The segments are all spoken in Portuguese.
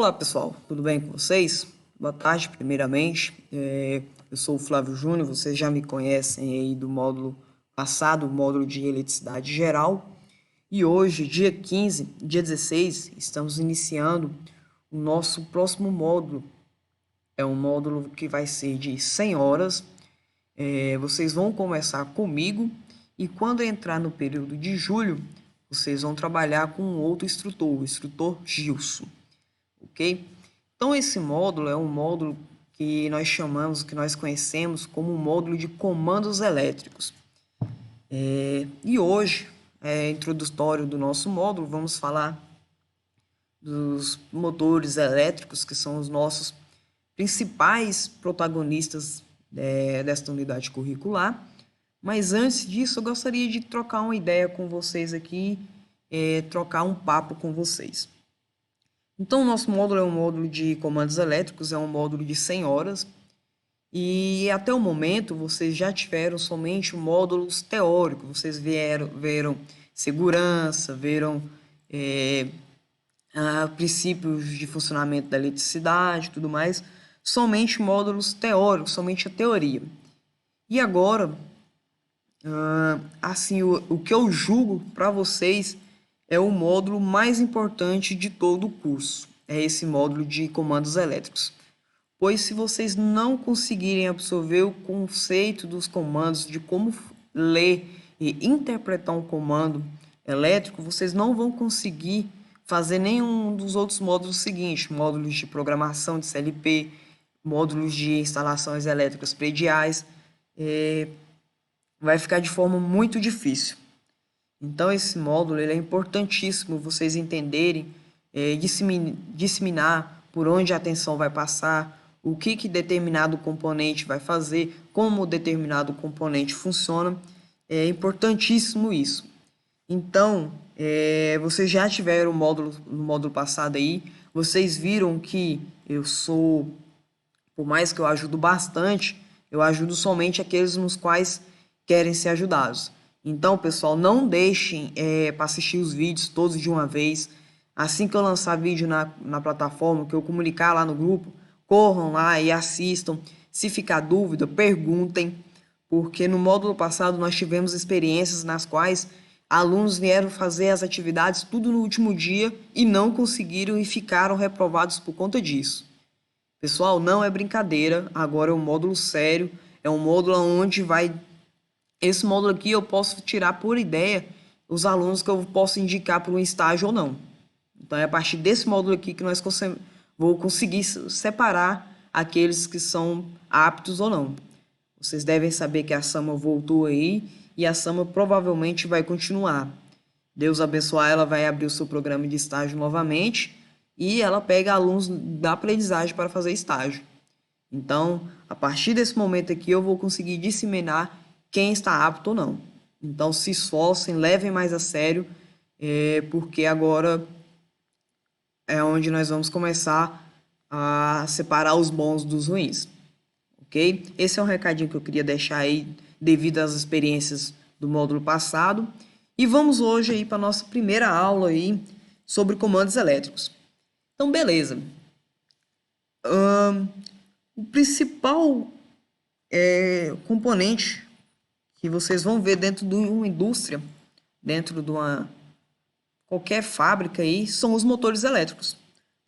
Olá pessoal, tudo bem com vocês? Boa tarde, primeiramente. Eu sou o Flávio Júnior, vocês já me conhecem aí do módulo passado, o módulo de eletricidade geral. E hoje, dia 15, dia 16, estamos iniciando o nosso próximo módulo. É um módulo que vai ser de 100 horas. Vocês vão começar comigo e quando entrar no período de julho, vocês vão trabalhar com outro instrutor, o instrutor Gilson. Ok? Então, esse módulo é um módulo que nós chamamos, que nós conhecemos como um módulo de comandos elétricos. E hoje, introdutório do nosso módulo, vamos falar dos motores elétricos, que são os nossos principais protagonistas desta unidade curricular. Mas antes disso, eu gostaria de trocar uma ideia com vocês aqui, trocar um papo com vocês. Então, o nosso módulo é um módulo de comandos elétricos, é um módulo de 100 horas, e até o momento vocês já tiveram somente módulos teóricos, vocês viram segurança, viram princípios de funcionamento da eletricidade e tudo mais, somente módulos teóricos, somente a teoria. E agora, assim, o que eu julgo para vocês é o módulo mais importante de todo o curso. É esse módulo de comandos elétricos. Pois se vocês não conseguirem absorver o conceito dos comandos, de como ler e interpretar um comando elétrico, vocês não vão conseguir fazer nenhum dos outros módulos seguintes, módulos de programação de CLP, módulos de instalações elétricas prediais, vai ficar de forma muito difícil. Então, esse módulo ele é importantíssimo vocês entenderem, disseminar por onde a tensão vai passar, o que determinado componente vai fazer, como determinado componente funciona. É importantíssimo isso. Então, vocês já tiveram o módulo no módulo passado aí, vocês viram que eu sou, por mais que eu ajudo bastante, eu ajudo somente aqueles nos quais querem ser ajudados. Então, pessoal, não deixem para assistir os vídeos todos de uma vez. Assim que eu lançar vídeo na plataforma, que eu comunicar lá no grupo, corram lá e assistam. Se ficar dúvida, perguntem, porque no módulo passado nós tivemos experiências nas quais alunos vieram fazer as atividades tudo no último dia e não conseguiram e ficaram reprovados por conta disso. Pessoal, não é brincadeira, agora é um módulo sério, é um módulo onde vai... Esse módulo aqui eu posso tirar por ideia os alunos que eu posso indicar para um estágio ou não. Então, é a partir desse módulo aqui que nós vou conseguir separar aqueles que são aptos ou não. Vocês devem saber que a Sama voltou aí e a Sama provavelmente vai continuar. Deus abençoar, ela vai abrir o seu programa de estágio novamente e ela pega alunos da aprendizagem para fazer estágio. Então, a partir desse momento aqui, eu vou conseguir disseminar quem está apto ou não. Então, se esforcem, levem mais a sério, porque agora é onde nós vamos começar a separar os bons dos ruins, ok? Esse é um recadinho que eu queria deixar aí, devido às experiências do módulo passado. E vamos hoje aí para a nossa primeira aula aí sobre comandos elétricos. Então, beleza. O principal componente que vocês vão ver dentro de uma indústria, dentro de qualquer fábrica aí, são os motores elétricos.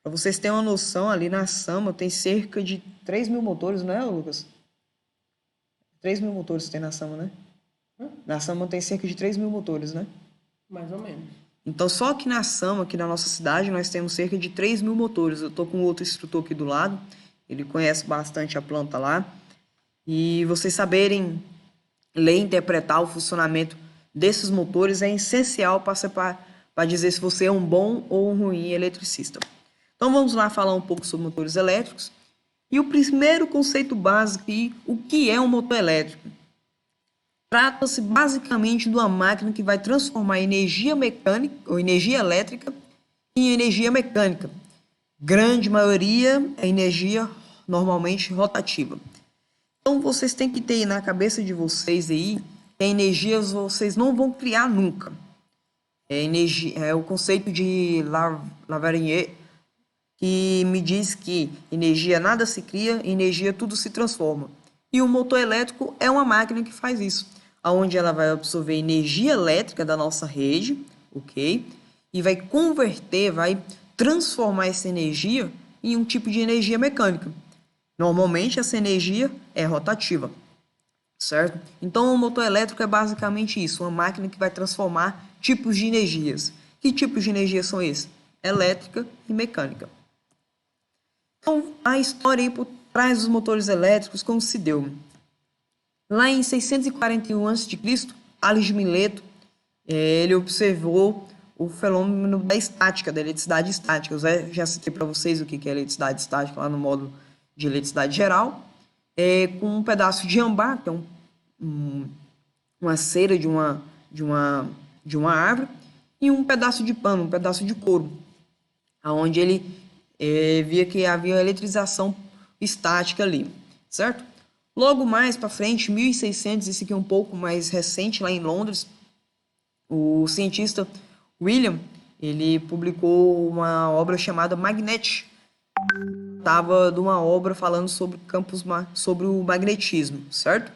Para vocês terem uma noção, ali na Sama tem cerca de 3.000 motores, não é, Lucas? 3.000 motores tem na Sama, né? Na Sama tem cerca de 3.000 motores, né? Mais ou menos. Então, só aqui na Sama, aqui na nossa cidade, nós temos cerca de 3.000 motores. Eu estou com outro instrutor aqui do lado, ele conhece bastante a planta lá. E vocês saberem ler e interpretar o funcionamento desses motores é essencial para dizer se você é um bom ou um ruim eletricista. Então vamos lá falar um pouco sobre motores elétricos. E o primeiro conceito básico é o que é um motor elétrico. Trata-se basicamente de uma máquina que vai transformar energia mecânica ou energia elétrica em energia mecânica. Grande maioria é energia normalmente rotativa. Então, vocês têm que ter na cabeça de vocês aí que a energia vocês não vão criar nunca. É o conceito de Lavoisier, que me diz que energia nada se cria, energia tudo se transforma. E o motor elétrico é uma máquina que faz isso, onde ela vai absorver energia elétrica da nossa rede, ok? E vai converter, vai transformar essa energia em um tipo de energia mecânica. Normalmente essa energia é rotativa, certo? Então o motor elétrico é basicamente isso, uma máquina que vai transformar tipos de energias. Que tipos de energia são esses? Elétrica e mecânica. Então, a história aí por trás dos motores elétricos, como se deu? Lá em 641 a.C., Tales de Mileto, ele observou o fenômeno da estática, da eletricidade estática. Eu já citei para vocês o que é eletricidade estática lá no módulo de eletricidade geral, com um pedaço de ambar, que é uma cera de uma árvore, e um pedaço de pano, um pedaço de couro, onde ele via que havia eletrização estática ali, certo? Logo mais para frente, 1600, isso aqui é um pouco mais recente, lá em Londres, o cientista William, ele publicou uma obra chamada Magnet. Estava de uma obra falando sobre sobre o magnetismo, certo?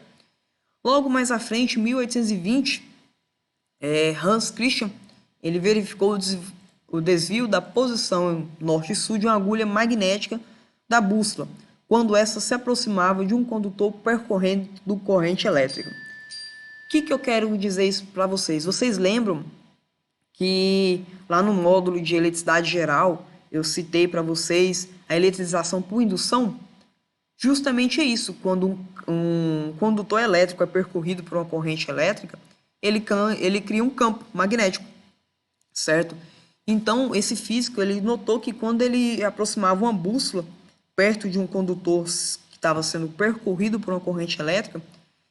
Logo mais à frente, em 1820, Hans Christian, ele verificou o desvio da posição norte e sul de uma agulha magnética da bússola, quando essa se aproximava de um condutor percorrendo do corrente elétrica. O que eu quero dizer isso para vocês? Vocês lembram que lá no módulo de eletricidade geral eu citei para vocês a eletrização por indução? Justamente é isso, quando um condutor elétrico é percorrido por uma corrente elétrica, ele cria um campo magnético, certo? Então, esse físico ele notou que quando ele aproximava uma bússola perto de um condutor que estava sendo percorrido por uma corrente elétrica,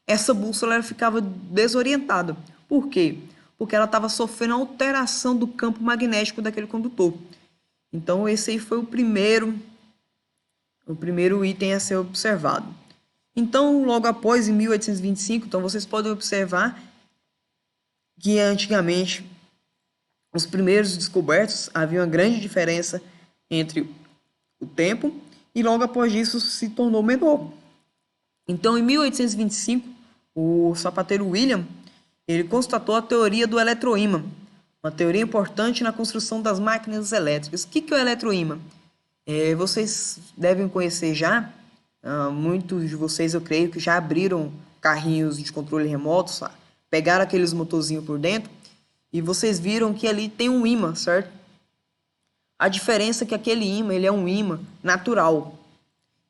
essa bússola ela ficava desorientada. Por quê? Porque ela estava sofrendo alteração do campo magnético daquele condutor. Então, esse aí foi o primeiro item a ser observado. Então, logo após, em 1825, então vocês podem observar que antigamente os primeiros descobertos havia uma grande diferença entre o tempo e logo após isso se tornou menor. Então, em 1825, o sapateiro William ele constatou a teoria do eletroímã, uma teoria importante na construção das máquinas elétricas. O que é o eletroímã? Vocês devem conhecer já, muitos de vocês eu creio que já abriram carrinhos de controle remoto, sabe? Pegaram aqueles motorzinhos por dentro e vocês viram que ali tem um ímã, certo? A diferença é que aquele ímã ele é um ímã natural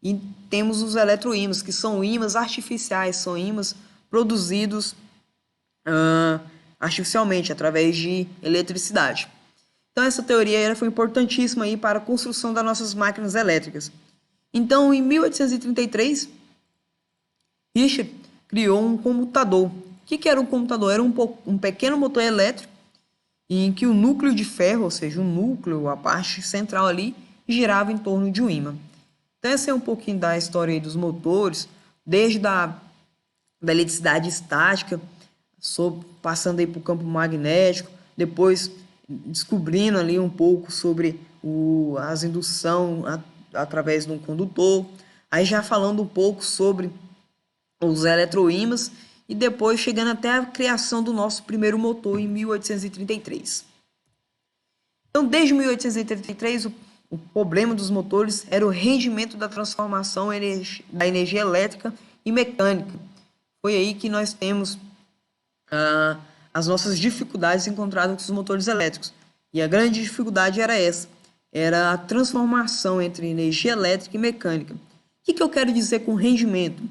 e temos os eletroímãs, que são ímãs artificiais, são ímãs produzidos artificialmente, através de eletricidade. Então essa teoria foi importantíssima aí para a construção das nossas máquinas elétricas. Então, em 1833, Richard criou um comutador. O que era um comutador? Era um pequeno motor elétrico em que o núcleo de ferro, ou seja, o núcleo, a parte central ali, girava em torno de um ímã. Então essa é um pouquinho da história aí dos motores, desde da eletricidade estática, passando aí para o campo magnético, depois descobrindo ali um pouco sobre as indução através de um condutor, aí já falando um pouco sobre os eletroímãs e depois chegando até a criação do nosso primeiro motor em 1833. Então, desde 1833, o problema dos motores era o rendimento da transformação da energia elétrica e mecânica. Foi aí que nós temos as nossas dificuldades encontradas com os motores elétricos. E a grande dificuldade era essa, era a transformação entre energia elétrica e mecânica. O que eu quero dizer com rendimento?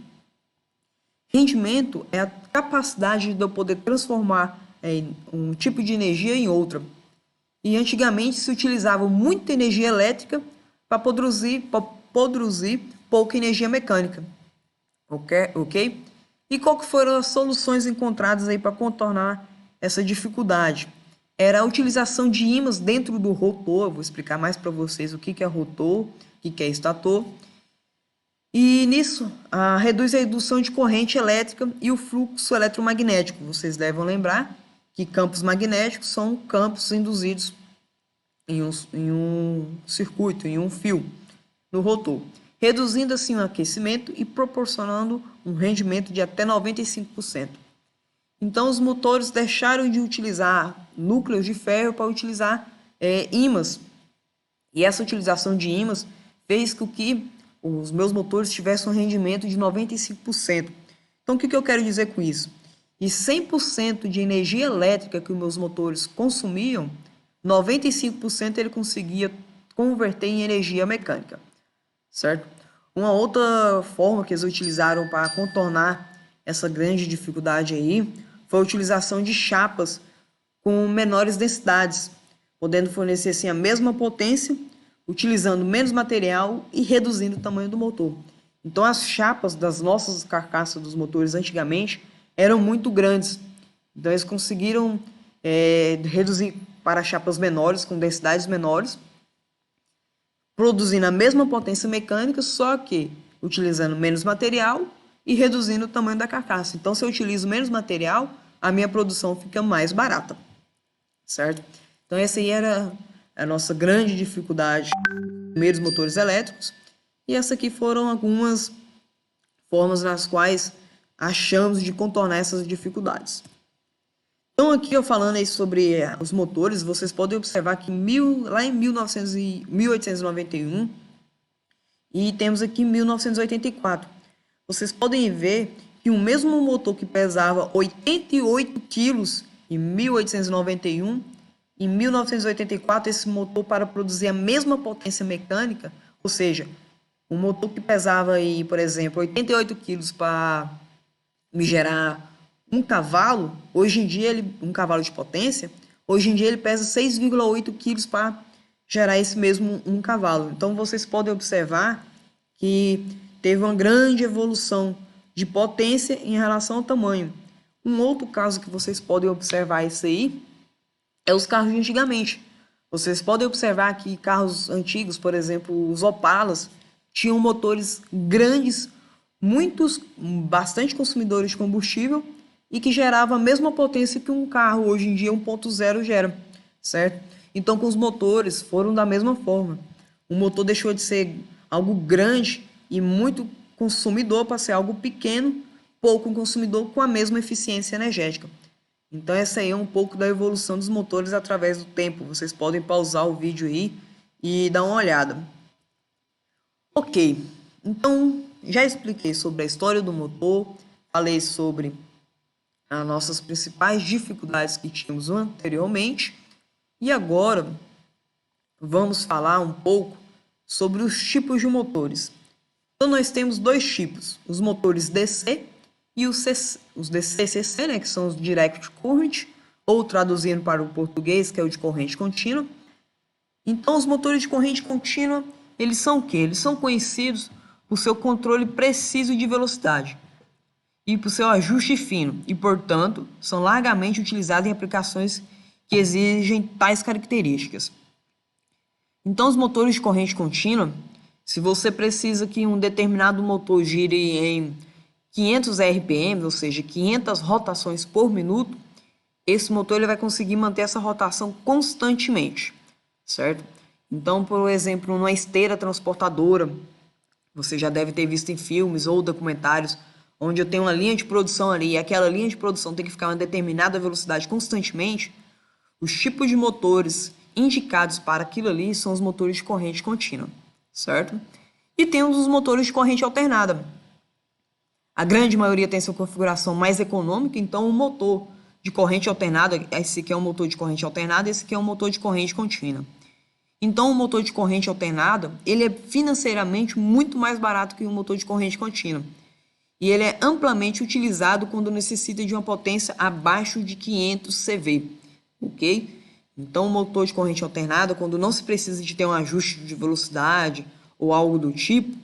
Rendimento é a capacidade de eu poder transformar um tipo de energia em outra. E antigamente se utilizava muita energia elétrica para produzir pouca energia mecânica. Ok? E qual que foram as soluções encontradas aí para contornar essa dificuldade? Era a utilização de ímãs dentro do rotor. Eu vou explicar mais para vocês o que é rotor, o que é estator. E nisso, reduz a indução de corrente elétrica e o fluxo eletromagnético. Vocês devem lembrar que campos magnéticos são campos induzidos em um circuito, em um fio no rotor, reduzindo assim o aquecimento e proporcionando um rendimento de até 95%. Então, os motores deixaram de utilizar núcleos de ferro para utilizar ímãs. E essa utilização de ímãs fez com que os meus motores tivessem um rendimento de 95%. Então, o que eu quero dizer com isso? De 100% de energia elétrica que os meus motores consumiam, 95% ele conseguia converter em energia mecânica, certo? Uma outra forma que eles utilizaram para contornar essa grande dificuldade aí foi a utilização de chapas com menores densidades, podendo fornecer assim a mesma potência, utilizando menos material e reduzindo o tamanho do motor. Então as chapas das nossas carcaças dos motores antigamente eram muito grandes, então eles conseguiram reduzir para chapas menores, com densidades menores, produzindo a mesma potência mecânica, só que utilizando menos material e reduzindo o tamanho da carcaça. Então, se eu utilizo menos material, a minha produção fica mais barata, certo? Então, essa aí era a nossa grande dificuldade nos primeiros motores elétricos. E essa aqui foram algumas formas nas quais achamos de contornar essas dificuldades. Então, aqui eu falando aí sobre os motores, vocês podem observar que lá em 1891 e temos aqui 1984. Vocês podem ver que o mesmo motor que pesava 88 quilos em 1891, em 1984 esse motor, para produzir a mesma potência mecânica, ou seja, um motor que pesava aí, por exemplo, 88 quilos para me gerar um cavalo, hoje em dia um cavalo de potência, hoje em dia ele pesa 6,8 quilos para gerar esse mesmo um cavalo. Então vocês podem observar que teve uma grande evolução de potência em relação ao tamanho. Um outro caso que vocês podem observar isso aí é os carros de antigamente. Vocês podem observar que carros antigos, por exemplo, os Opalas, tinham motores grandes, bastante consumidores de combustível e que gerava a mesma potência que um carro hoje em dia 1.0 gera, certo? Então, com os motores foram da mesma forma. O motor deixou de ser algo grande e muito consumidor para ser algo pequeno, pouco consumidor, com a mesma eficiência energética. Então, essa aí é um pouco da evolução dos motores através do tempo. Vocês podem pausar o vídeo aí e dar uma olhada. Ok, então já expliquei sobre a história do motor, falei sobre as nossas principais dificuldades que tínhamos anteriormente e agora vamos falar um pouco sobre os tipos de motores. Então nós temos dois tipos, os motores DC e os DCCC, né, que são os Direct Current, ou traduzindo para o português, que é o de corrente contínua. Então os motores de corrente contínua, eles são o quê? Eles são conhecidos por seu controle preciso de velocidade e por seu ajuste fino, e, portanto, são largamente utilizados em aplicações que exigem tais características. Então, os motores de corrente contínua, se você precisa que um determinado motor gire em 500 RPM, ou seja, 500 rotações por minuto, esse motor ele vai conseguir manter essa rotação constantemente, certo? Então, por exemplo, numa esteira transportadora, você já deve ter visto em filmes ou documentários, onde eu tenho uma linha de produção ali e aquela linha de produção tem que ficar a uma determinada velocidade constantemente, os tipos de motores indicados para aquilo ali são os motores de corrente contínua, certo? E temos os motores de corrente alternada. A grande maioria tem sua configuração mais econômica, então o motor de corrente alternada, esse aqui é um motor de corrente alternada, esse aqui é um motor de corrente contínua. Então o motor de corrente alternada, ele é financeiramente muito mais barato que o motor de corrente contínua. E ele é amplamente utilizado quando necessita de uma potência abaixo de 500 CV, ok? Então o motor de corrente alternada, quando não se precisa de ter um ajuste de velocidade ou algo do tipo,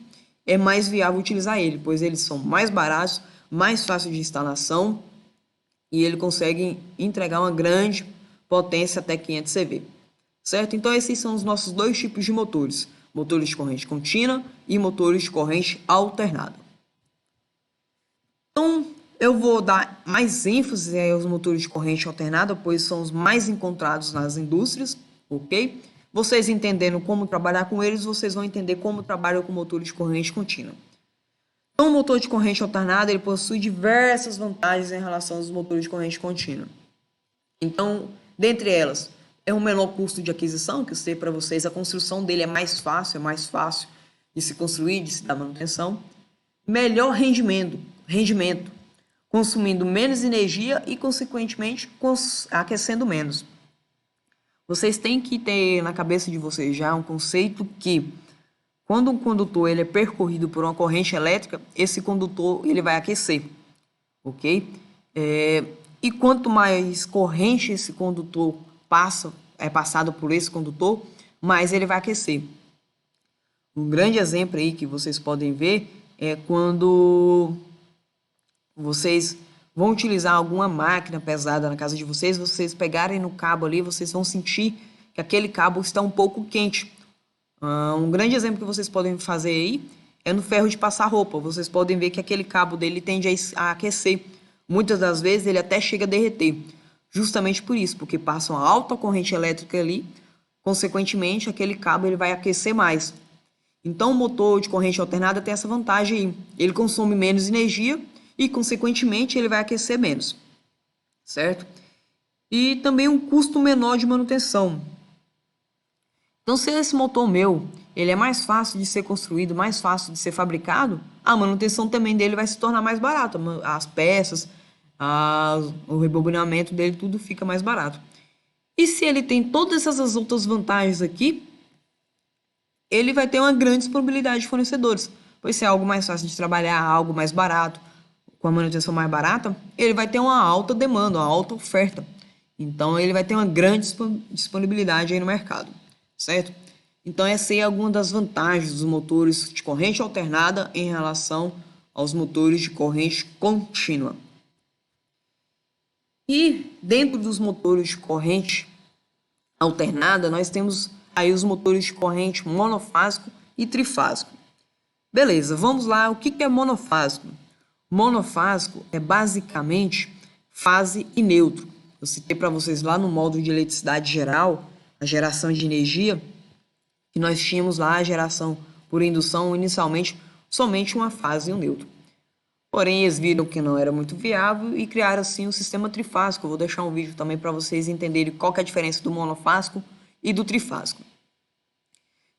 é mais viável utilizar ele, pois eles são mais baratos, mais fáceis de instalação e ele consegue entregar uma grande potência até 500 CV, certo? Então esses são os nossos dois tipos de motores, motores de corrente contínua e motores de corrente alternada. Então, eu vou dar mais ênfase aos motores de corrente alternada, pois são os mais encontrados nas indústrias, ok? Vocês entendendo como trabalhar com eles, vocês vão entender como trabalhar com motores de corrente contínua. Então, o motor de corrente alternada ele possui diversas vantagens em relação aos motores de corrente contínua. Então, dentre elas, é um menor custo de aquisição, que eu sei para vocês, a construção dele é mais fácil de se construir, de se dar manutenção. Melhor rendimento, consumindo menos energia e, consequentemente, aquecendo menos. Vocês têm que ter na cabeça de vocês já um conceito que quando um condutor ele é percorrido por uma corrente elétrica, esse condutor ele vai aquecer, ok? E quanto mais corrente esse condutor é passado por esse condutor, mais ele vai aquecer. Um grande exemplo aí que vocês podem ver é quando vocês vão utilizar alguma máquina pesada na casa de vocês, vocês pegarem no cabo ali, vocês vão sentir que aquele cabo está um pouco quente. Um grande exemplo que vocês podem fazer aí é no ferro de passar roupa. Vocês podem ver que aquele cabo dele tende a aquecer. Muitas das vezes ele até chega a derreter. Justamente por isso, porque passa uma alta corrente elétrica ali, consequentemente aquele cabo ele vai aquecer mais. Então o motor de corrente alternada tem essa vantagem aí. Ele consome menos energia e, consequentemente, ele vai aquecer menos, certo? E também um custo menor de manutenção. Então, se esse motor meu, ele é mais fácil de ser construído, mais fácil de ser fabricado, a manutenção também dele vai se tornar mais barata. As peças, o rebobinamento dele, tudo fica mais barato. E se ele tem todas essas outras vantagens aqui, ele vai ter uma grande disponibilidade de fornecedores. Pois se é algo mais fácil de trabalhar, algo mais barato, com a manutenção mais barata, ele vai ter uma alta demanda, uma alta oferta. Então, ele vai ter uma grande disponibilidade aí no mercado, certo? Então, essa aí é alguma das vantagens dos motores de corrente alternada em relação aos motores de corrente contínua. E dentro dos motores de corrente alternada, nós temos aí os motores de corrente monofásico e trifásico. Beleza, vamos lá. O que é monofásico? Monofásico é basicamente fase e neutro. Eu citei para vocês lá no módulo de eletricidade geral, a geração de energia, que nós tínhamos lá a geração por indução, inicialmente, somente uma fase e um neutro. Porém, eles viram que não era muito viável e criaram assim o sistema trifásico. Eu vou deixar um vídeo também para vocês entenderem qual que é a diferença do monofásico e do trifásico.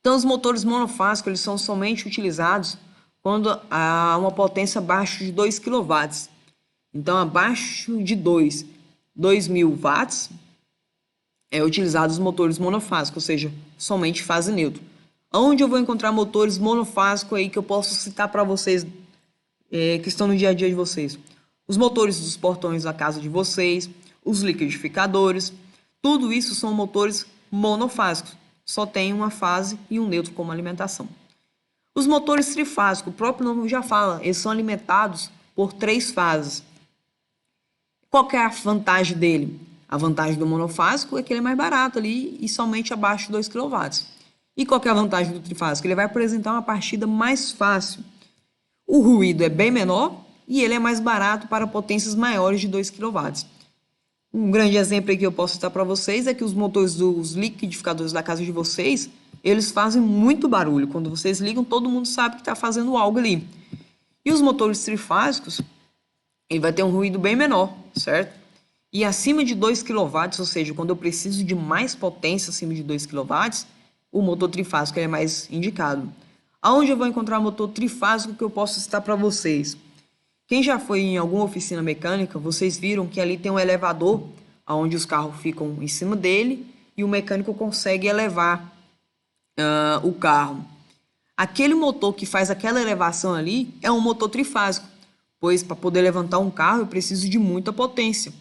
Então, os motores monofásicos eles são somente utilizados quando há uma potência abaixo de 2 kW. Então, abaixo de 2.000 watts, é utilizado os motores monofásicos, ou seja, somente fase neutra. Onde eu vou encontrar motores monofásicos aí que eu posso citar para vocês, que estão no dia a dia de vocês? Os motores dos portões da casa de vocês, os liquidificadores, tudo isso são motores monofásicos. Só tem uma fase e um neutro como alimentação. Os motores trifásicos, o próprio nome já fala, eles são alimentados por 3 fases. Qual que é a vantagem dele? A vantagem do monofásico é que ele é mais barato ali e somente abaixo de 2 kW. E qual que é a vantagem do trifásico? Ele vai apresentar uma partida mais fácil. O ruído é bem menor e ele é mais barato para potências maiores de 2 kW. Um grande exemplo aí que eu posso citar para vocês é que os motores dos liquidificadores da casa de vocês, eles fazem muito barulho. Quando vocês ligam, todo mundo sabe que está fazendo algo ali. E os motores trifásicos, ele vai ter um ruído bem menor, certo? E acima de 2 kW, ou seja, quando eu preciso de mais potência acima de 2 kW, o motor trifásico é mais indicado. Aonde eu vou encontrar motor trifásico que eu posso citar para vocês? Quem já foi em alguma oficina mecânica, vocês viram que ali tem um elevador, onde os carros ficam em cima dele e o mecânico consegue elevar o carro. Aquele motor que faz aquela elevação ali é um motor trifásico, pois para poder levantar um carro eu preciso de muita potência.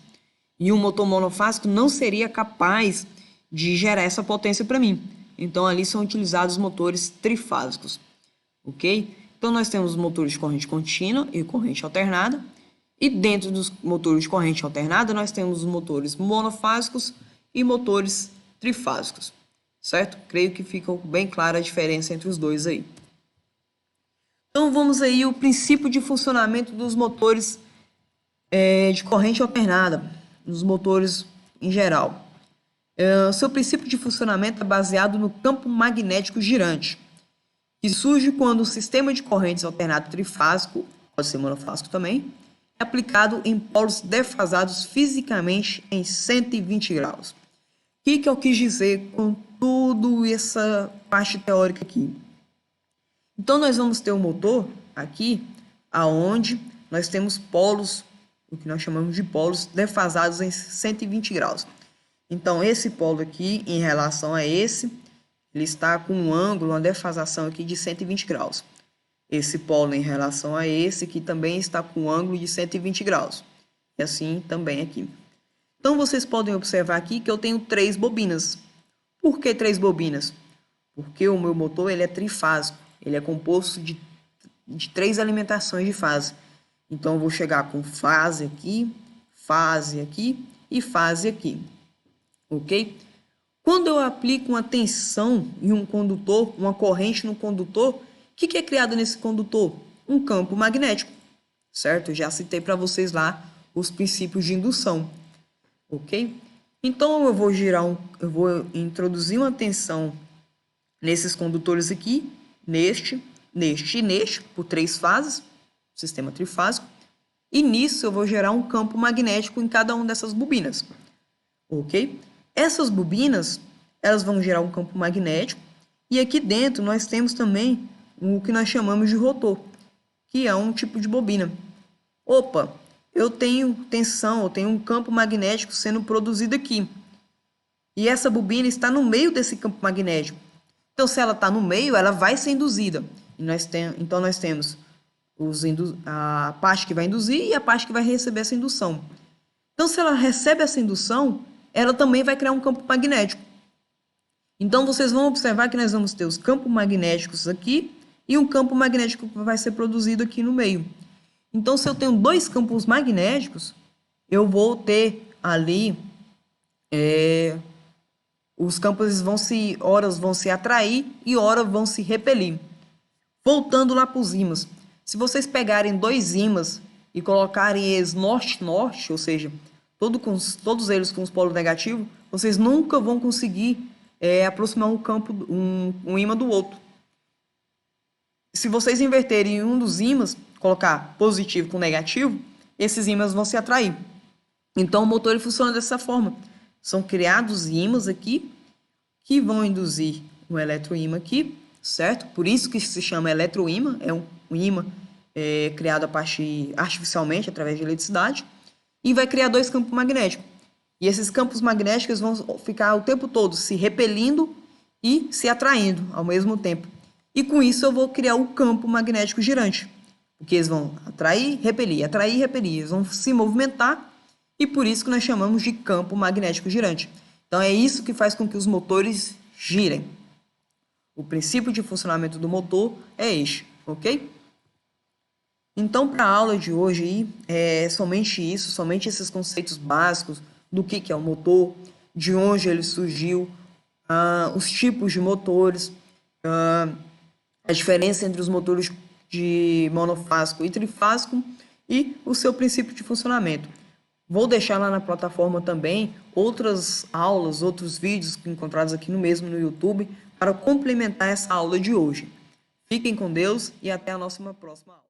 E um motor monofásico não seria capaz de gerar essa potência para mim. Então ali são utilizados motores trifásicos, ok? Então nós temos motores de corrente contínua e corrente alternada. E dentro dos motores de corrente alternada nós temos os motores monofásicos e motores trifásicos, certo? Creio que fica bem clara a diferença entre os dois aí. Então vamos aí o princípio de funcionamento dos motores de corrente alternada, dos motores em geral. Seu princípio de funcionamento é baseado no campo magnético girante, que surge quando o sistema de correntes alternado trifásico, pode ser monofásico também, é aplicado em polos defasados fisicamente em 120 graus. O que eu quis dizer com toda essa parte teórica aqui? Então, nós vamos ter um motor aqui, aonde nós temos polos, o que nós chamamos de polos defasados em 120 graus. Então, esse polo aqui, em relação a esse, ele está com um ângulo, uma defasação aqui de 120 graus. Esse polo em relação a esse, que também está com um ângulo de 120 graus. E assim também aqui. Então, vocês podem observar aqui que eu tenho 3 bobinas. Por que 3 bobinas? Porque o meu motor ele é trifásico. Ele é composto de 3 alimentações de fase. Então, eu vou chegar com fase aqui e fase aqui. Ok? Quando eu aplico uma tensão em um condutor, uma corrente no condutor, o que é criado nesse condutor? Um campo magnético, certo? Eu já citei para vocês lá os princípios de indução, ok? Então, eu vou introduzir uma tensão nesses condutores aqui, neste e neste, por 3 fases, sistema trifásico, e nisso eu vou gerar um campo magnético em cada uma dessas bobinas, ok? Essas bobinas, elas vão gerar um campo magnético, e aqui dentro nós temos também o que nós chamamos de rotor, que é um tipo de bobina. Opa, eu tenho tensão, eu tenho um campo magnético sendo produzido aqui. E essa bobina está no meio desse campo magnético. Então, se ela está no meio, ela vai ser induzida. Então, nós temos a parte que vai induzir e a parte que vai receber essa indução. Então, se ela recebe essa indução, ela também vai criar um campo magnético. Então, vocês vão observar que nós vamos ter os campos magnéticos aqui e um campo magnético que vai ser produzido aqui no meio. Então, se eu tenho 2 campos magnéticos, eu vou ter ali os campos horas vão se atrair e horas vão se repelir. Voltando lá para os ímãs. Se vocês pegarem 2 ímãs e colocarem eles norte-norte, ou seja, todos eles com os polos negativos, vocês nunca vão conseguir aproximar um ímã do outro. Se vocês inverterem um dos ímãs, colocar positivo com negativo, esses ímãs vão se atrair. Então, o motor ele funciona dessa forma. São criados ímãs aqui, que vão induzir um eletroímã aqui, certo? Por isso que se chama eletroímã, é um ímã criado artificialmente, através de eletricidade, e vai criar 2 campos magnéticos. E esses campos magnéticos vão ficar o tempo todo se repelindo e se atraindo ao mesmo tempo. E com isso eu vou criar o campo magnético girante, porque eles vão atrair, repelir, eles vão se movimentar e por isso que nós chamamos de campo magnético girante. Então é isso que faz com que os motores girem. O princípio de funcionamento do motor é este, ok? Então, para a aula de hoje é somente isso, somente esses conceitos básicos do que é o motor, de onde ele surgiu, os tipos de motores, a diferença entre os motores de monofásico e trifásico e o seu princípio de funcionamento. Vou deixar lá na plataforma também outras aulas, outros vídeos encontrados aqui no YouTube para complementar essa aula de hoje. Fiquem com Deus e até a nossa próxima aula.